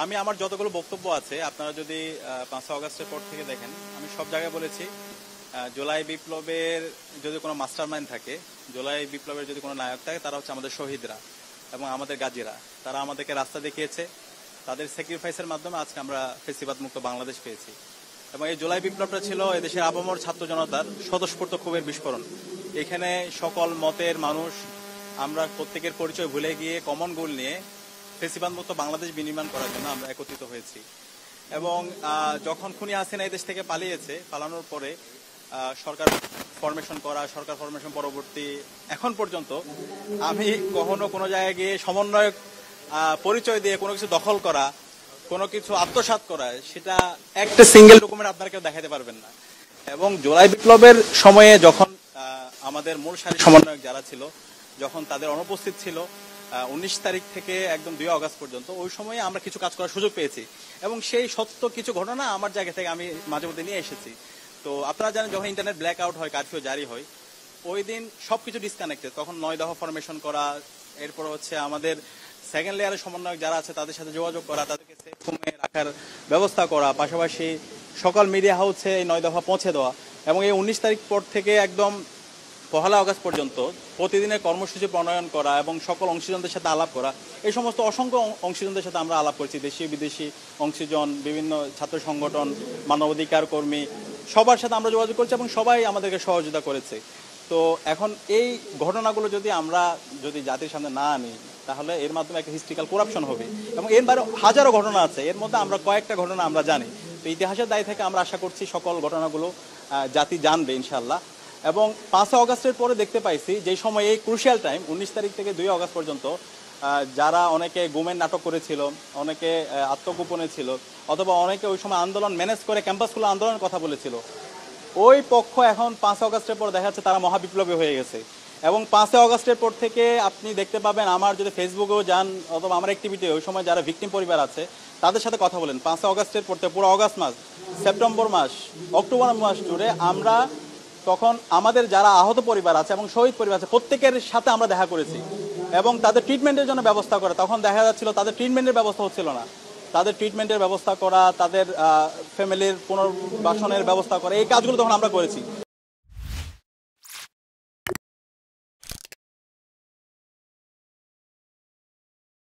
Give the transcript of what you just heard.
আমি আমার যতগুলো বক্তব্য আছে আপনারা যদি 5 আগস্টের পর থেকে দেখেন, আমি সব জায়গায় বলেছি জুলাই বিপ্লবের যদি কোনো মাস্টারমাইন্ড থাকে, জুলাই বিপ্লবের যদি কোনো নায়ক থাকে, তারা হচ্ছে আমাদের শহীদরা এবং আমাদের গাজীরা। তারা আমাদেরকে রাস্তা দেখিয়েছে, তাদের স্যাক্রিফাইসের মাধ্যমে আজকে আমরা ফেসিবাদ মুক্ত বাংলাদেশ পেয়েছি। এবং এই জুলাই বিপ্লবটা ছিল এদেশের আপামর ছাত্র জনতার স্বতঃস্ফূর্ত ক্ষোভের বিস্ফোরণ। এখানে সকল মতের মানুষ আমরা প্রত্যেকের পরিচয় ভুলে গিয়ে কমন গোল নিয়ে ফেসিবাদ মুক্ত বাংলাদেশ বিনির্মাণ করার জন্য আমরা একত্রিত হয়েছি। এবং যখন খুনি হাসিনা এই দেশ থেকে পালিয়েছে, পালানোর পরে সরকার ফরমেশন করা, সরকার ফরমেশন পরবর্তী এখন পর্যন্ত আমি কখনো কোনো জায়গায় গিয়ে সমন্বয়ক পরিচয় দিয়ে কোনো কিছু দখল করা, কোনো কিছু আত্মসাৎ করা, সেটা একটা সিঙ্গেল ডকুমেন্ট আপনারা কেউ দেখাতে পারবেন না। এবং জুলাই বিপ্লবের সময়ে যখন আমাদের মূল সারি সমন্বয়ক যারা ছিল, যখন তাদের অনুপস্থিত ছিল 19 তারিখ থেকে একদম 2 আগস্ট পর্যন্ত, ওই সময়ে আমরা কিছু কাজ করার সুযোগ পেয়েছি। এবং সেই সত্য কিছু ঘটনা আমার জায়গা থেকে আমি মাঝে মধ্যে নিয়ে এসেছি। তো আপনারা জানেন, যখন ইন্টারনেট ব্ল্যাক আউট হয়, কারফিউ জারি হয়, ওই দিন সবকিছু ডিসকানেক্টেড। তখন 9 দফা ফরমেশন করা, এরপর হচ্ছে আমাদের সেকেন্ড লেয়ারের সমন্বয়ক যারা আছে তাদের সাথে যোগাযোগ করা, তাদেরকে সেফ রুমে রাখার ব্যবস্থা করা, পাশাপাশি সকল মিডিয়া হাউসে এই 9 দফা পৌঁছে দেওয়া। এবং এই 19 তারিখ পর থেকে একদম 1 আগস্ট পর্যন্ত প্রতিদিনের কর্মসূচি প্রণয়ন করা এবং সকল অংশীজনদের সাথে আলাপ করা, এই সমস্ত অসংখ্য অংশীজনদের সাথে আমরা আলাপ করছি। দেশীয় বিদেশি অংশীজন, বিভিন্ন ছাত্র সংগঠন, মানবাধিকার কর্মী, সবার সাথে আমরা যোগাযোগ করছি এবং সবাই আমাদেরকে সহযোগিতা করেছে। তো এখন এই ঘটনাগুলো যদি জাতির সামনে না আনি, তাহলে এর মাধ্যমে একটা হিস্ট্রিক্যাল করাপশন হবে। এবং এর বাইরে হাজারো ঘটনা আছে, এর মধ্যে আমরা কয়েকটা ঘটনা আমরা জানি। তো ইতিহাসের দায় থেকে আমরা আশা করছি সকল ঘটনাগুলো জাতি জানবে ইনশাল্লাহ। এবং 5 আগস্টের পরে দেখতে পাইছি যে সময় এই ক্রুশিয়াল টাইম 19 তারিখ থেকে 2 আগস্ট পর্যন্ত যারা অনেকে গুমের নাটক করেছিল, অনেকে আত্মগোপনে ছিল, অথবা অনেকে ওই সময় আন্দোলন ম্যানেজ করে ক্যাম্পাসগুলো আন্দোলনের কথা বলেছিল, ওই পক্ষ এখন 5 আগস্টের পর দেখা যাচ্ছে তারা মহাবিপ্লবী হয়ে গেছে। এবং 5 আগস্টের পর থেকে আপনি দেখতে পাবেন, আমার যদি ফেসবুকেও যান অথবা আমার অ্যাক্টিভিটি, ওই সময় যারা ভিকটিম পরিবার আছে তাদের সাথে কথা বলেন, 5 আগস্টের পর থেকে পুরো আগস্ট মাস, সেপ্টেম্বর মাস, অক্টোবর মাস জুড়ে আমরা তখন আমাদের যারা আহত পরিবার আছে এবং শহীদ পরিবার আছে প্রত্যেকের সাথে আমরা দেখা করেছি এবং তাদের ট্রিটমেন্টের জন্য ব্যবস্থা করা। তখন দেখা যাচ্ছিল তাদের ট্রিটমেন্টের ব্যবস্থা হচ্ছিল না, তাদের ট্রিটমেন্টের ব্যবস্থা করা, তাদের ফ্যামিলির পুনর্বাসনের ব্যবস্থা করা, এই কাজগুলো তখন আমরা করেছি।